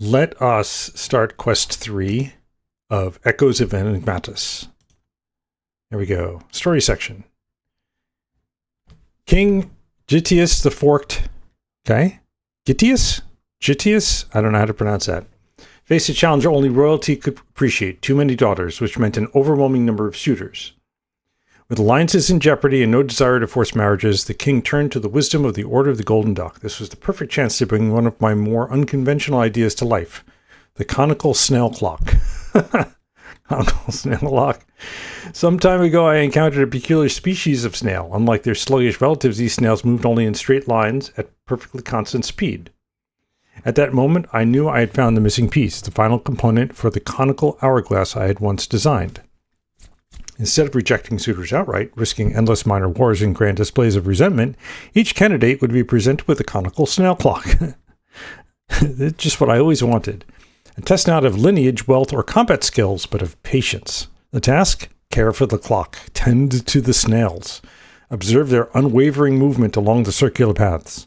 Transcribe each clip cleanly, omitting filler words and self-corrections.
Let us start quest 3 of Echoes of Enigmatus. There we go. Story section. King Gitius the Forked. Okay. Gitius? I don't know how to pronounce that. Faced a challenge only royalty could appreciate. Too many daughters, which meant an overwhelming number of suitors. With alliances in jeopardy and no desire to force marriages, the king turned to the wisdom of the Order of the Golden Duck. This was the perfect chance to bring one of my more unconventional ideas to life. The Conical Snail Clock. Conical Snail Clock. Some time ago, I encountered a peculiar species of snail. Unlike their sluggish relatives, these snails moved only in straight lines at perfectly constant speed. At that moment, I knew I had found the missing piece, the final component for the conical hourglass I had once designed. Instead of rejecting suitors outright, risking endless minor wars and grand displays of resentment, each candidate would be presented with a conical snail clock. It's just what I always wanted. A test not of lineage, wealth, or combat skills, but of patience. The task? Care for the clock. Tend to the snails. Observe their unwavering movement along the circular paths.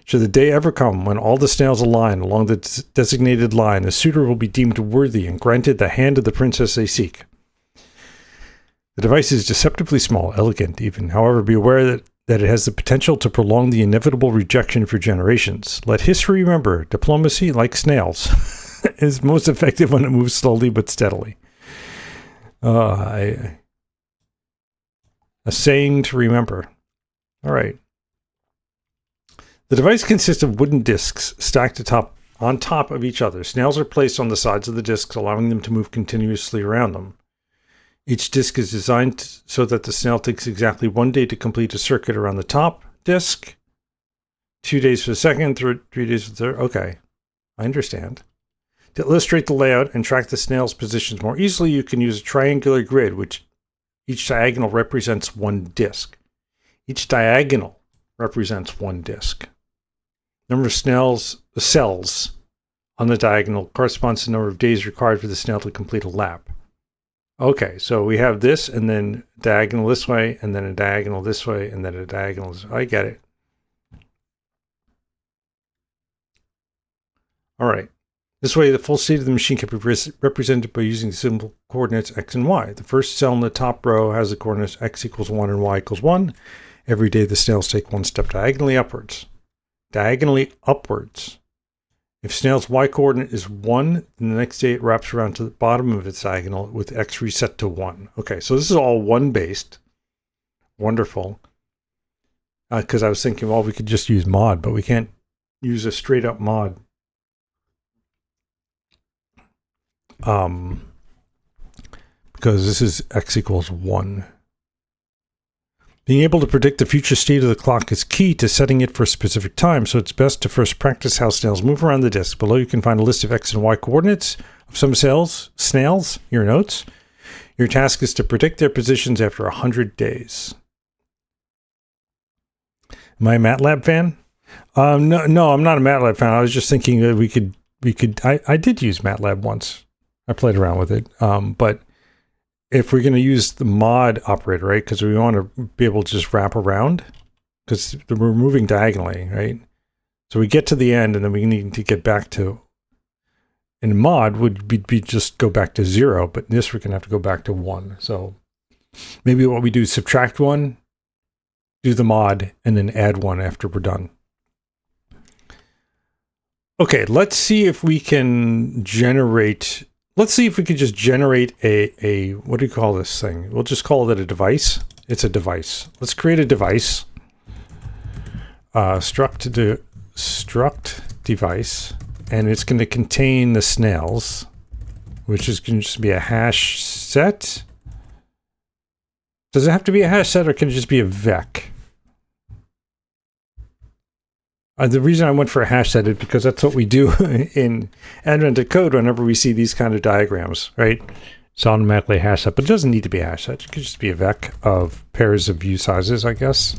Should the day ever come when all the snails align along the designated line, the suitor will be deemed worthy and granted the hand of the princess they seek. The device is deceptively small, elegant even. However, be aware that it has the potential to prolong the inevitable rejection for generations. Let history remember, diplomacy, like snails, is most effective when it moves slowly but steadily. A saying to remember. All right. The device consists of wooden discs stacked on top of each other. Snails are placed on the sides of the discs, allowing them to move continuously around them. Each disc is designed so that the snail takes exactly 1 day to complete a circuit around the top disc, 2 days for the second, 3 days for the third. Okay, I understand. To illustrate the layout and track the snail's positions more easily, you can use a triangular grid, which each diagonal represents one disc. Each diagonal represents one disc. Number of cells on the diagonal corresponds to the number of days required for the snail to complete a lap. Okay, so we have this, and then diagonal this way, and then a diagonal this way, and then a diagonal this way. I get it. All right. This way, the full state of the machine can be represented by using the simple coordinates x and y. The first cell in the top row has the coordinates x equals 1 and y equals 1. Every day, the snails take one step diagonally upwards. Diagonally upwards. If snail's y-coordinate is 1, then the next day it wraps around to the bottom of its diagonal with x reset to 1. Okay, so this is all 1-based. Wonderful. Because I was thinking, well, we could just use mod, but we can't use a straight-up mod. Because this is x equals 1. Being able to predict the future state of the clock is key to setting it for a specific time, so it's best to first practice how snails move around the disk. Below you can find a list of x and y coordinates of some snails, your notes. Your task is to predict their positions after 100 days. Am I a MATLAB fan? No, I'm not a MATLAB fan. I was just thinking that we could. I did use MATLAB once. I played around with it, but if we're going to use the mod operator, right, because we want to be able to just wrap around, because we're moving diagonally, right? So we get to the end, and then we need to get back to, in mod would be just go back to 0, but in this we're going to have to go back to 1. So maybe what we do is subtract 1, do the mod, and then add 1 after we're done. Okay, let's see if we can generate... Let's see if we could just generate a what do you call this thing? We'll just call it a device. It's a device. Let's create a device. Struct device, and it's going to contain the snails, which is going to just be a hash set. Does it have to be a hash set, or can it just be a vec? The reason I went for a hash set is because that's what we do in Advent of Code whenever we see these kind of diagrams, right? It's automatically a hash set, but it doesn't need to be a hash set. It could just be a vec of pairs of view sizes, I guess.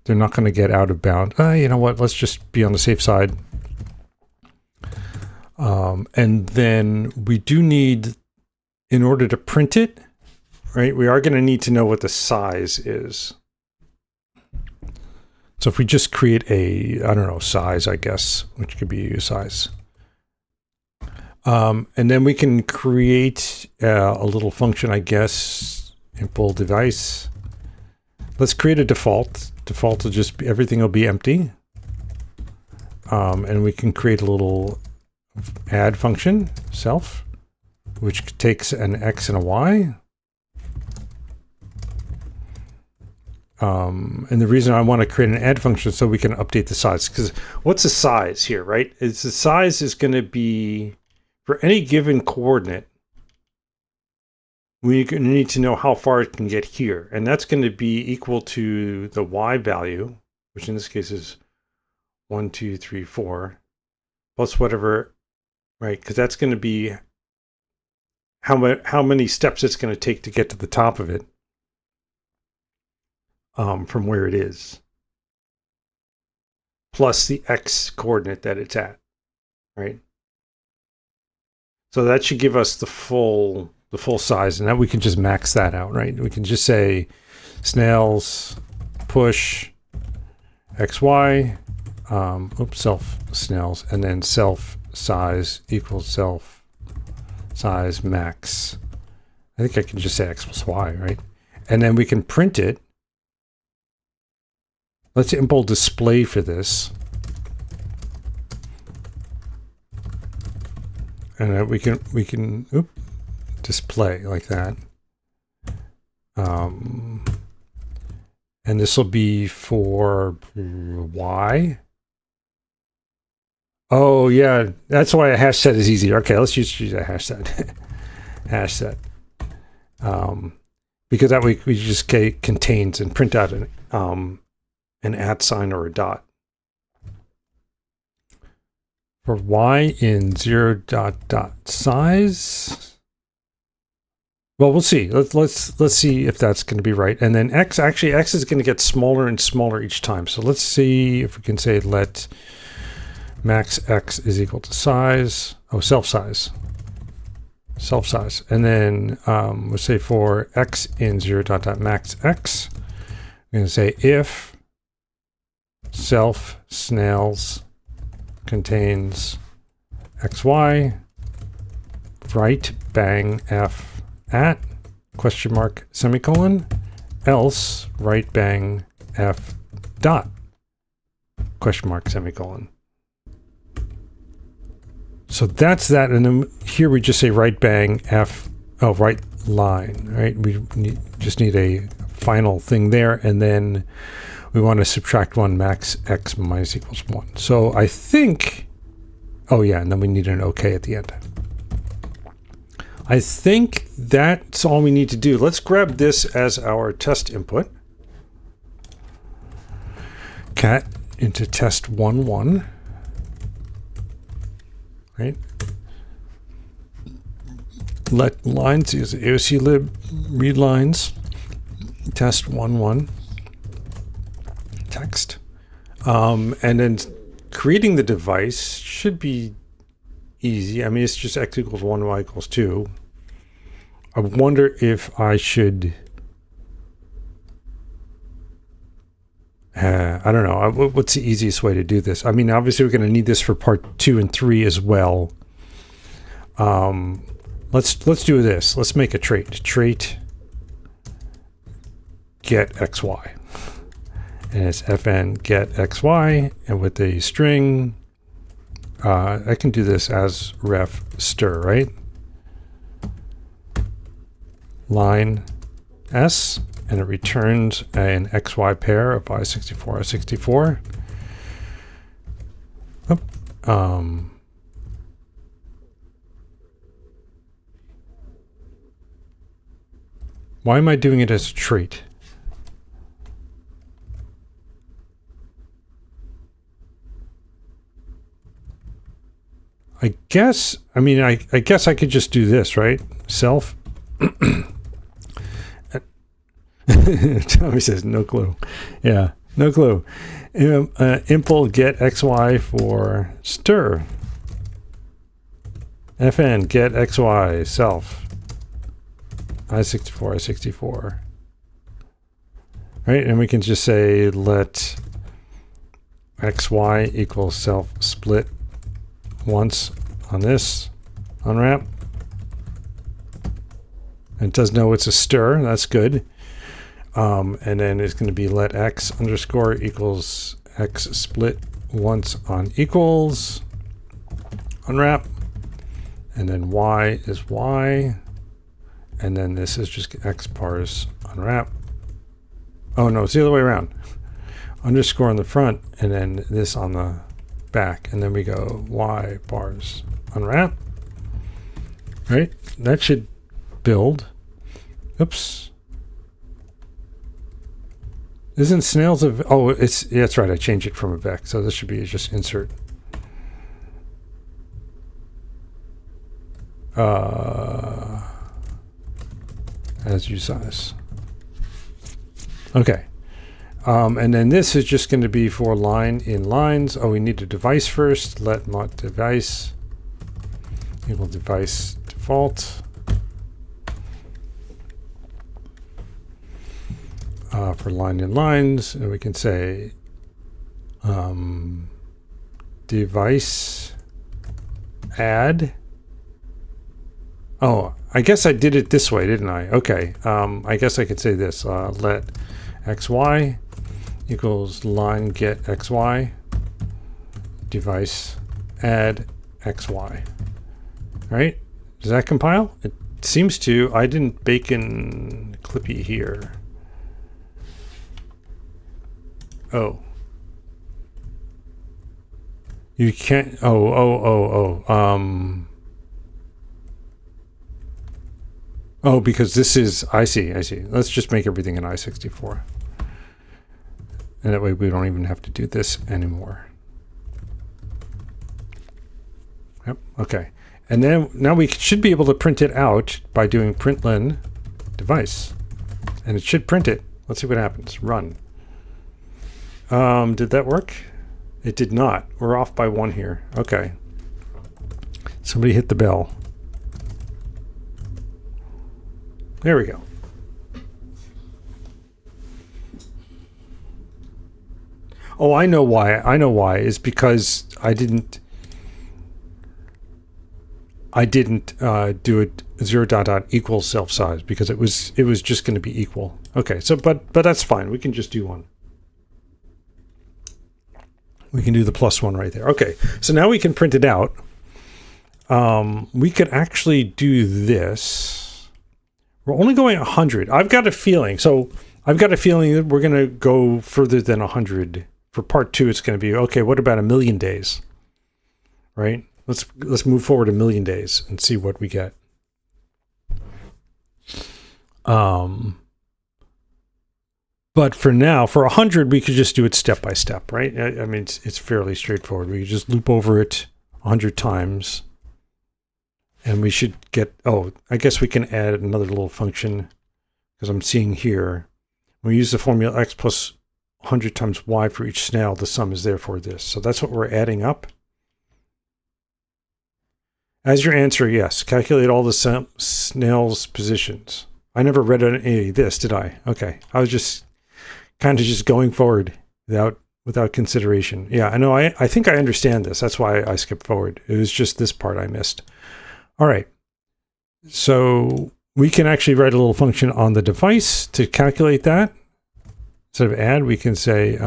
They're not going to get out of bound. You know what? Let's just be on the safe side. And then we do need, in order to print it, right, we are going to need to know what the size is. So if we just create a, I don't know, size, I guess, which could be a size. And then we can create a little function, I guess, impl device. Let's create a default. Default will just be, everything will be empty. And we can create a little add function, self, which takes an X and a Y. And the reason I want to create an add function is so we can update the size. Because what's the size here, right? It's the size is going to be, for any given coordinate, we need to know how far it can get here. And that's going to be equal to the Y value, which in this case is 1, 2, 3, 4, plus whatever, right? Because that's going to be how many steps it's going to take to get to the top of it. From where it is, plus the X coordinate that it's at, right? So that should give us the full size, and then we can just max that out, right? We can just say snails push XY, self snails, and then self size equals self size max. I think I can just say X plus Y, right? And then we can print it. Let's impl display for this. And we can display like that. And this will be for Y. Oh yeah, that's why a hash set is easier. Okay, let's just use a hash set. Hash set. Because that way we just contains and print out an @ sign or a dot. For Y in 0 dot size. Well, we'll see. Let's see if that's going to be right. And then X, actually X is going to get smaller and smaller each time. So let's see if we can say let max X is equal to size. Oh, self size. Self size. And then we'll say for X in 0 dot max X, we're going to say if self snails contains XY, right bang F at question mark semicolon, else right bang F dot question mark semicolon. So that's that. And then here we just say right bang F, right line, right? We just need a final thing there. And then we want to subtract 1 max X minus equals 1. So I think, oh yeah, and then we need an OK at the end. I think that's all we need to do. Let's grab this as our test input. Cat into test 1.1. Right? Let lines use AOC lib read lines test 1.1 text. And then creating the device should be easy. I mean, it's just X equals 1, Y equals 2. I wonder if I should, I don't know. What's the easiest way to do this? I mean, obviously we're going to need this for part 2 and 3 as well. Let's do this. Let's make a trait. Trait get XY. And it's fn get XY, and with the string, I can do this as ref stir, right? Line S, and it returns an XY pair of I64, I64. Why am I doing it as a trait? I guess, I mean, I guess I could just do this, right? Self. Tommy says, no clue. Yeah, no clue. Impl get XY for stir. Fn get XY self. I64, I64. Right, and we can just say let XY equals self split once on this, unwrap. It does know it's a stir. That's good. And then it's going to be let x underscore equals x split once on equals. Unwrap. And then y is y. And then this is just x parse unwrap. Oh no, it's the other way around. Underscore on the front and then this on the back. And then we go y bars unwrap. Right? That should build. Oops. Isn't Snail's a... Oh, it's... Yeah, that's right. I changed it from a vec. So this should be just insert. As you size. Okay. And then this is just going to be for line in lines. Oh, we need a device first. Let mod device equal device default. For line in lines, and we can say device add. Oh, I guess I did it this way, didn't I? Okay. I guess I could say this. Let xy equals line get xy device add xy. Right? Does that compile? It seems to. I didn't bake in Clippy here. Oh. You can't. Oh, because this is. I see. Let's just make everything an I64. And that way we don't even have to do this anymore. Yep. Okay. And then now we should be able to print it out by doing println device. And it should print it. Let's see what happens. Run. Did that work? It did not. We're off by one here. Okay. Somebody hit the bell. There we go. Oh, I know why. It's because I didn't do it 0 dot dot equals self size because it was just going to be equal. Okay. So, but that's fine. We can just do one. We can do the +1 right there. Okay, so now we can print it out. We could actually do this. We're only going 100. I've got a feeling. So I've got a feeling that we're going to go further than 100. For part 2, it's going to be, okay, what about 1,000,000 days? Right? Let's move forward 1,000,000 days and see what we get. But for now, for 100, we could just do it step by step, right? I mean, it's fairly straightforward. We could just loop over it 100 times. And we should get, oh, I guess we can add another little function because I'm seeing here, when we use the formula x plus 100 times y for each snail, the sum is therefore this. So that's what we're adding up. As your answer, yes. Calculate all the snails' positions. I never read any of this, did I? Okay. I was just kind of just going forward without consideration. Yeah, I know. I think I understand this. That's why I skipped forward. It was just this part I missed. All right. So we can actually write a little function on the device to calculate that. Instead of add, we can say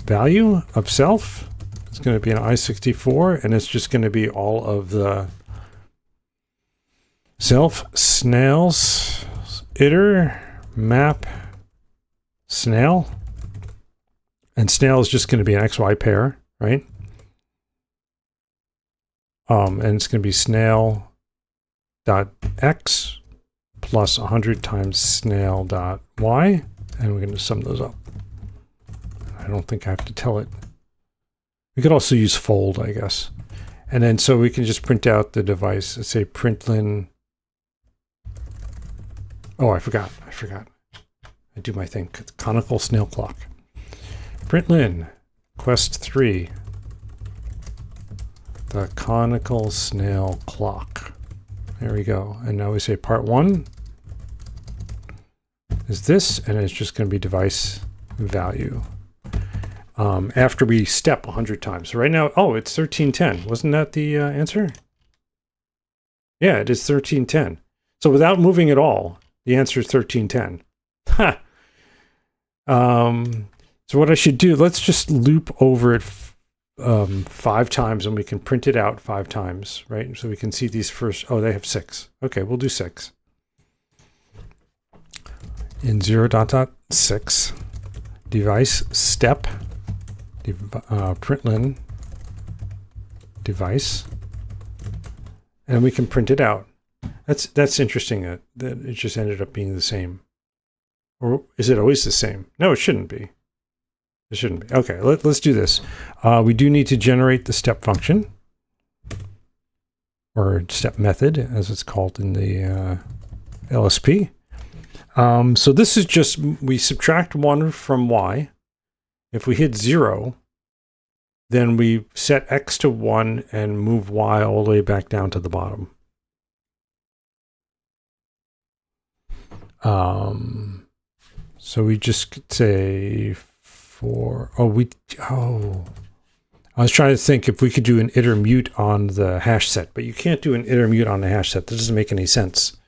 value of self. It's going to be an I64, and it's just going to be all of the self snails iter map snail. And snail is just going to be an XY pair, right? And it's going to be snail dot x plus 100 times snail dot y. And we're going to sum those up. I don't think I have to tell it. We could also use fold, I guess. And then so we can just print out the device. Let's say println. Oh, I forgot. I do my thing. Conical snail clock. Println quest 3. The conical snail clock. There we go. And now we say part 1 is this, and it's just going to be device value. After we step 100 times. So right now, oh, it's 1310. Wasn't that the answer? Yeah, it is 1310. So without moving at all, the answer is 1310. Ha! So what I should do, let's just loop over it 5 times and we can print it out 5 times, right? So we can see these first, oh, they have 6. Okay, we'll do 6. In 0.6, device step, println device, and we can print it out. That's interesting that it just ended up being the same. Or is it always the same? No, it shouldn't be. It shouldn't be. Okay, let's do this. We do need to generate the step function, or step method, as it's called in the LSP. So this is just, we subtract 1 from y. If we hit 0, then we set x to 1 and move y all the way back down to the bottom. So we just could say I was trying to think if we could do an iter mute on the hash set, but you can't do an iter mute on the hash set. That doesn't make any sense.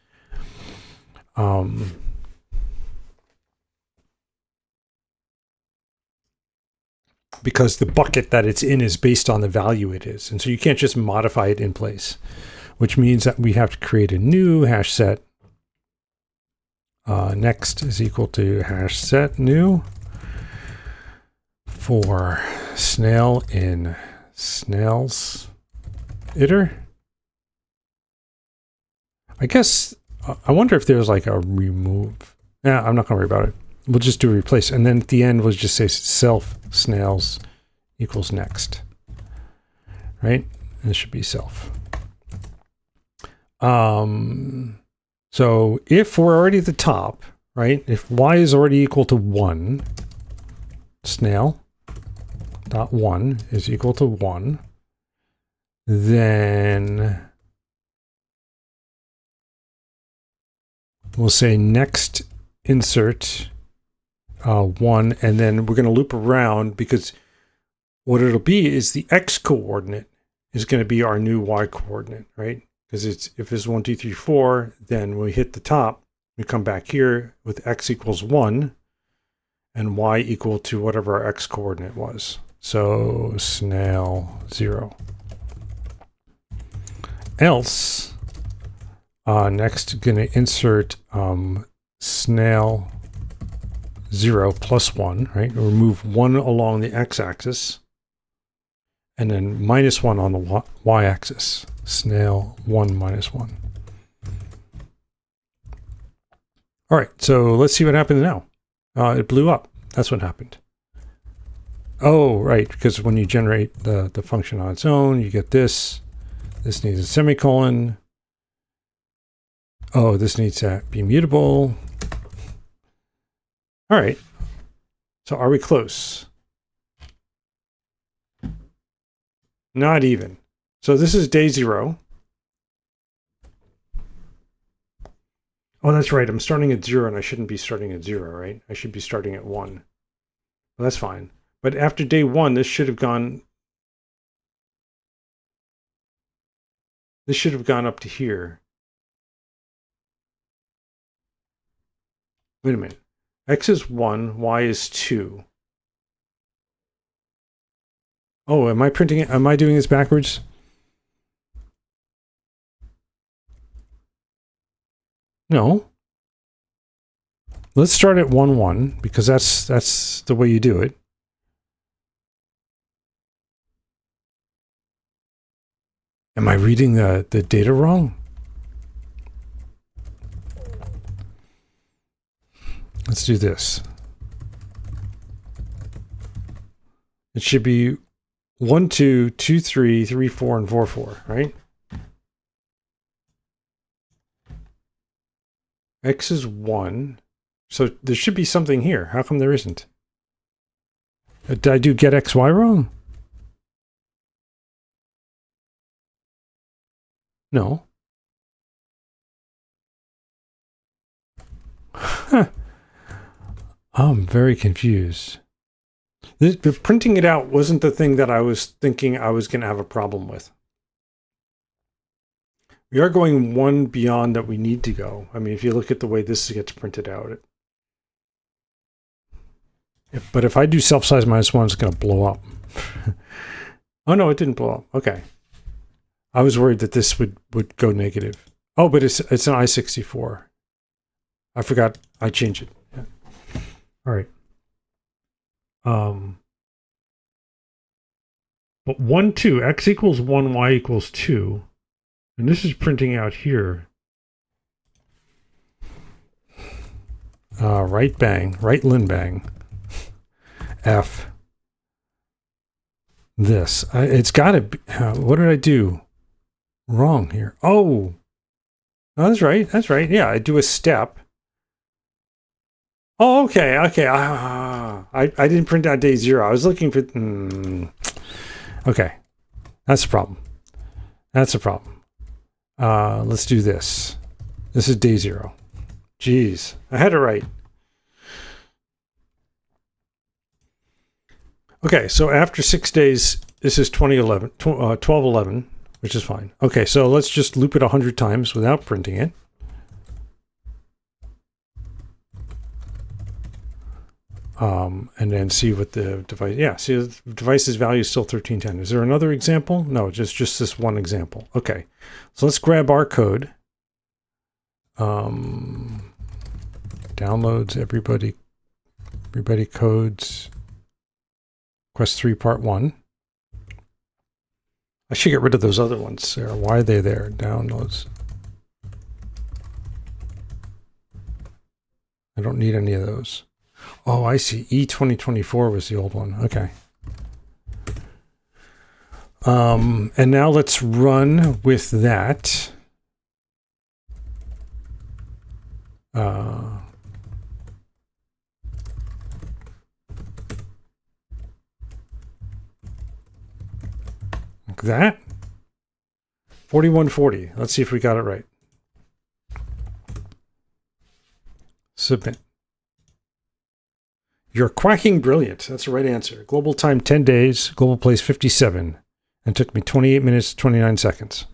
Because the bucket that it's in is based on the value it is. And so you can't just modify it in place, which means that we have to create a new hash set. Next is equal to hash set new for snail in snail's iter. I guess, I wonder if there's like a remove. Yeah, I'm not going to worry about it. We'll just do a replace. And then at the end, we'll just say self snails equals next. Right? And it should be self. So if we're already at the top, right? If y is already equal to 1, snail dot 1 is equal to 1, then we'll say next insert 1, and then we're going to loop around, because what it'll be is the x coordinate is going to be our new y coordinate, right? Because if it's 1, 2, 3, 4, then when we hit the top, we come back here with x equals 1 and y equal to whatever our x coordinate was. So snail 0. Else, next going to insert snail 0 plus 1, right? We'll move 1 along the x-axis and then minus 1 on the y-axis. Snail 1 minus 1. All right, so let's see what happens now. It blew up. That's what happened. Oh, right, because when you generate the function on its own, you get this. This needs a semicolon. Oh, this needs to be mutable. All right, so are we close? Not even. So this is day 0. Oh, that's right. I'm starting at 0 and I shouldn't be starting at 0, right? I should be starting at 1. Well, that's fine. But after day 1, this should have gone up to here. Wait a minute. X is 1, Y is 2. Oh, am I printing it? Am I doing this backwards? No. Let's start at 1, 1, because that's the way you do it. Am I reading the data wrong? Let's do this. It should be 1, 2, 2, 3, 3, 4, and 4, 4, right? X is 1. So there should be something here. How come there isn't? Did I do get X, Y wrong? No. Huh. I'm very confused. The printing it out wasn't the thing that I was thinking I was going to have a problem with. We are going one beyond that we need to go. I mean, if you look at the way this gets printed out. But if I do self-size -1, it's going to blow up. Oh, no, it didn't blow up. Okay. I was worried that this would go negative. Oh, but it's an I-64. I forgot. I changed it. Yeah. All right. But 1, 2. X equals 1, Y equals 2. And this is printing out here. Right bang. Right lin bang. F. This. It's got to be... what did I do wrong here? Oh! No, that's right. That's right. Yeah, I do a step. Oh, okay. Okay. I didn't print out day 0. I was looking for... Okay. That's a problem. That's a problem. Let's do this. This is day 0. Jeez. I had it right. Okay, so after 6 days, this is 1211, which is fine. Okay, so let's just loop it 100 times without printing it. And then see what the device... Yeah, see the device's value is still 1310. Is there another example? No, just this one example. Okay, so let's grab our code. Downloads, everybody codes... Quest 3 Part 1. I should get rid of those other ones, Sarah. Why are they there? Downloads. I don't need any of those. Oh, I see. E2024 was the old one. Okay. And now let's run with that. Like that. 4140. Let's see if we got it right. Submit. You're quacking brilliant. That's the right answer. Global time 10 days. Global place 57. And took me 28 minutes 29 seconds.